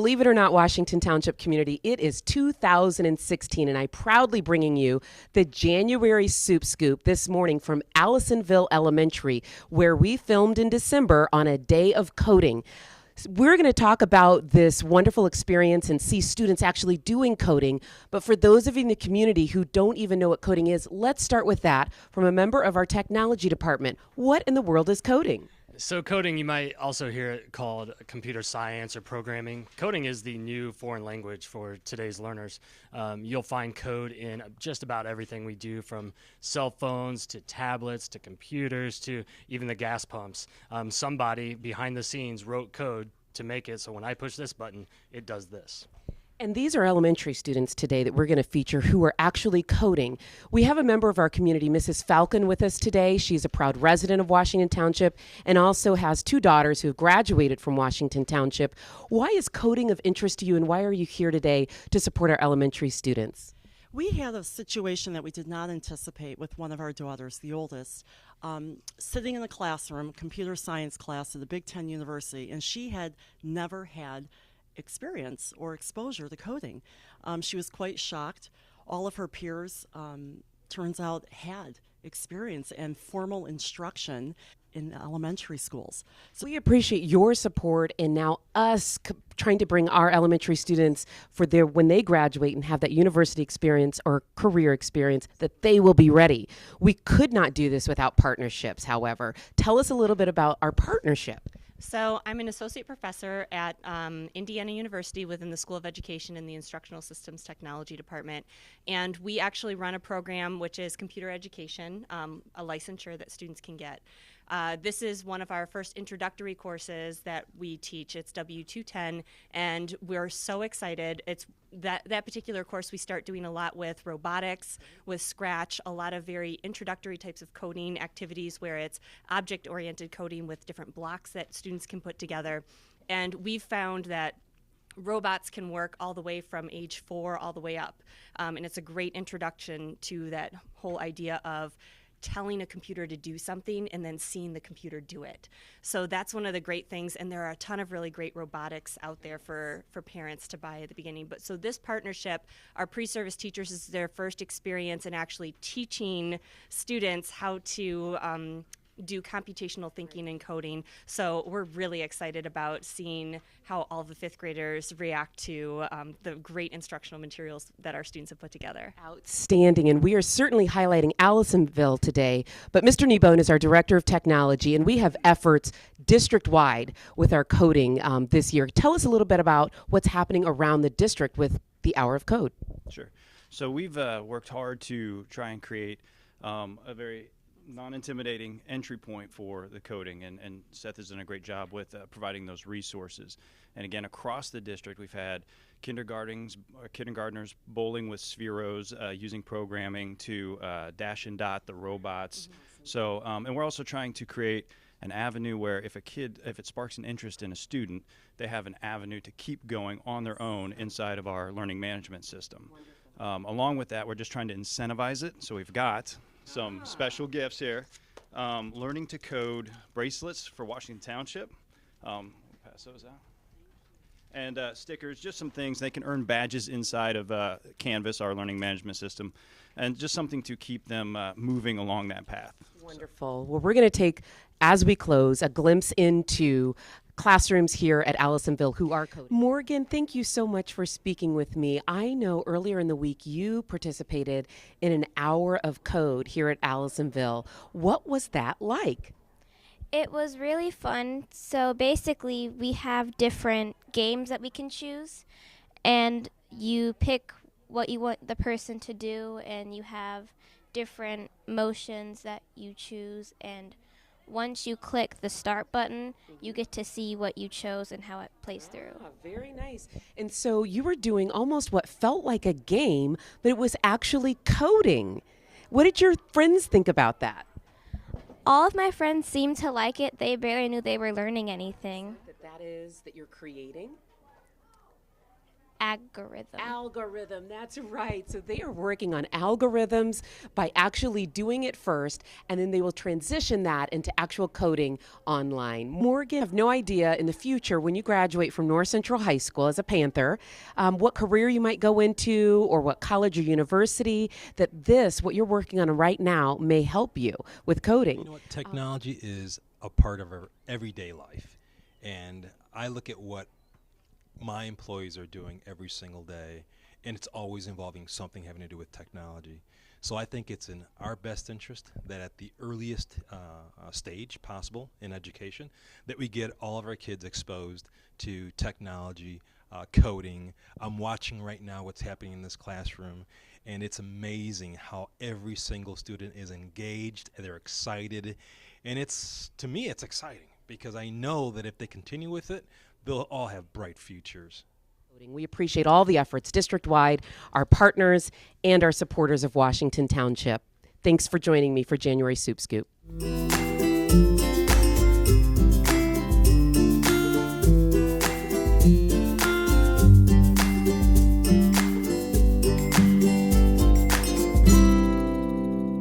believe it or not, Washington Township community, it is 2016, and I proudly bringing you the January Supt Scoop this morning from Allisonville Elementary, where we filmed in December on a day of coding. We're going to talk about this wonderful experience and see students actually doing coding. But for those of you in the community who don't even know what coding is, let's start with that from a member of our technology department. What in the world is coding? So coding, you might also hear it called computer science or programming. Coding is the new foreign language for today's learners. You'll find code in just about everything we do, from cell phones to tablets to computers to even the gas pumps. Somebody behind the scenes wrote code to make it so when I push this button, it does this. And these are elementary students today that we're going to feature who are actually coding. We have a member of our community, Mrs. Falcon, with us today. She's a proud resident of Washington Township and also has two daughters who have graduated from Washington Township. Why is coding of interest to you, and why are you here today to support our elementary students? We had a situation that we did not anticipate with one of our daughters, the oldest, sitting in a classroom, computer science class at a Big Ten university, and she had never had experience or exposure to coding. She was quite shocked. All of her peers, turns out, had experience and formal instruction in elementary schools. So we appreciate your support, and now us trying to bring our elementary students for their when they graduate and have that university experience or career experience, that they will be ready. We could not do this without partnerships, however. Tell us a little bit about our partnership. So I'm an associate professor at Indiana University within the School of Education in the Instructional Systems Technology Department. And we actually run a program which is computer education, a licensure that students can get. This is one of our first introductory courses that we teach. It's W210, and we're so excited. It's that particular course we start doing a lot with robotics, with Scratch, a lot of very introductory types of coding activities where it's object-oriented coding with different blocks that students can put together. And we've found that robots can work all the way from age 4 all the way up. And it's a great introduction to that whole idea of telling a computer to do something and then seeing the computer do it. So that's one of the great things, and there are a ton of really great robotics out there for parents to buy at the beginning. But so this partnership, our pre-service teachers, is their first experience in actually teaching students how to do computational thinking and coding. So we're really excited about seeing how all the fifth graders react to the great instructional materials that our students have put together. Outstanding, and we are certainly highlighting Allisonville today, but Mr. Kneebone is our Director of Technology, and we have efforts district-wide with our coding this year. Tell us a little bit about what's happening around the district with the Hour of Code. Sure. So we've worked hard to try and create a very non-intimidating entry point for the coding, and Seth has done a great job with providing those resources. And again, across the district, we've had kindergartners bowling with Spheros, using programming to Dash and Dot, the robots. So, and we're also trying to create an avenue where if it sparks an interest in a student, they have an avenue to keep going on their own inside of our learning management system. Along with that, we're just trying to incentivize it. So we've got some special gifts here. Learning to code bracelets for Washington Township. We'll pass those out. And stickers, just some things. They can earn badges inside of Canvas, our learning management system, and just something to keep them moving along that path. Wonderful. Well, we're going to take, as we close, a glimpse into classrooms here at Allisonville who are coding. Morgan, thank you so much for speaking with me. I know earlier in the week you participated in an hour of code here at Allisonville. What was that like? It was really fun. So basically we have different games that we can choose, and you pick what you want the person to do, and you have different motions that you choose, and once you click the start button, you get to see what you chose and how it plays through. Very nice. And so you were doing almost what felt like a game, but it was actually coding. What did your friends think about that? All of my friends seemed to like it. They barely knew they were learning anything. That is that you're creating? Algorithm, that's right. So they are working on algorithms by actually doing it first, and then they will transition that into actual coding online. Morgan, I have no idea in the future when you graduate from North Central High School as a Panther, what career you might go into or what college or university, that what you're working on right now may help you with coding. You know what? Technology is a part of our everyday life. And I look at what my employees are doing every single day, and it's always involving something having to do with technology. So I think it's in our best interest that at the earliest stage possible in education, that we get all of our kids exposed to technology, coding. I'm watching right now what's happening in this classroom, and it's amazing how every single student is engaged, and they're excited, and to me, it's exciting because I know that if they continue with it, they'll all have bright futures. We appreciate all the efforts district-wide, our partners, and our supporters of Washington Township. Thanks for joining me for January Supt Scoop.